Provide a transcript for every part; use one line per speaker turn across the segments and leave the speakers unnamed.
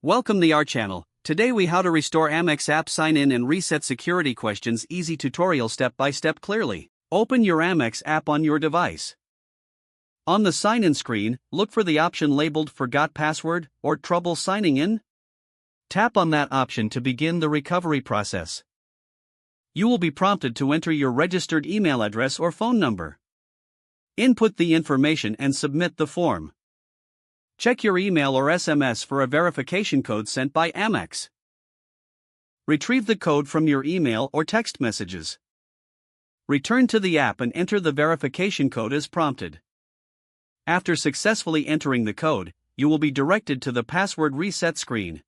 Welcome to our channel. Today we how to restore Amex app sign in and reset security questions easy tutorial step by step clearly. Open your Amex app on your device. On the sign in screen, look for the option labeled Forgot Password or Trouble Signing In. Tap on that option to begin the recovery process. You will be prompted to enter your registered email address or phone number. Input the information and submit the form. Check your email or SMS for a verification code sent by Amex. Retrieve the code from your email or text messages. Return to the app and enter the verification code as prompted. After successfully entering the code, you will be directed to the password reset screen.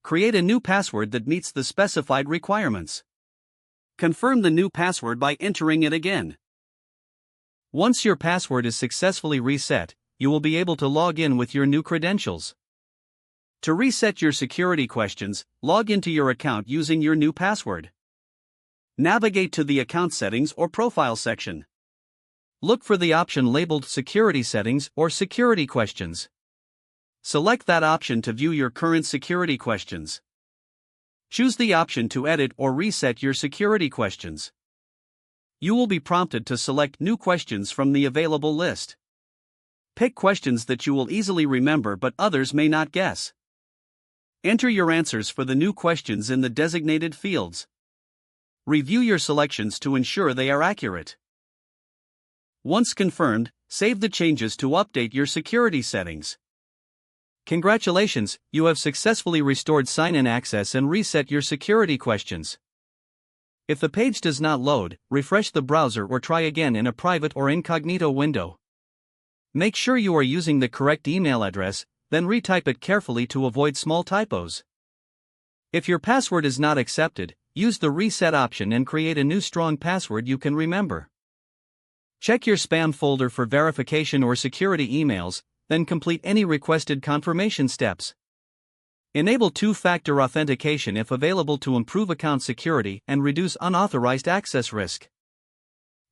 Create a new password that meets the specified requirements. Confirm the new password by entering it again. Once your password is successfully reset, you will be able to log in with your new credentials. To reset your security questions, log into your account using your new password. Navigate to the account settings or profile section. Look for the option labeled Security Settings or Security Questions. Select that option to view your current security questions. Choose the option to edit or reset your security questions. You will be prompted to select new questions from the available list. Pick questions that you will easily remember but others may not guess. Enter your answers for the new questions in the designated fields. Review your selections to ensure they are accurate. Once confirmed, save the changes to update your security settings. Congratulations, you have successfully restored sign-in access and reset your security questions. If the page does not load, refresh the browser or try again in a private or incognito window. Make sure you are using the correct email address, then retype it carefully to avoid small typos. If your password is not accepted, use the reset option and create a new strong password you can remember. Check your spam folder for verification or security emails, then complete any requested confirmation steps. Enable two-factor authentication if available to improve account security and reduce unauthorized access risk.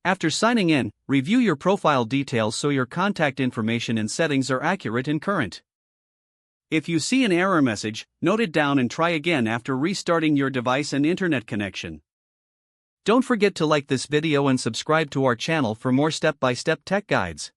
After signing in, review your profile details so your contact information and settings are accurate and current. If you see an error message, note it down and try again after restarting your device and internet connection. Don't forget to like this video and subscribe to our channel for more step-by-step tech guides.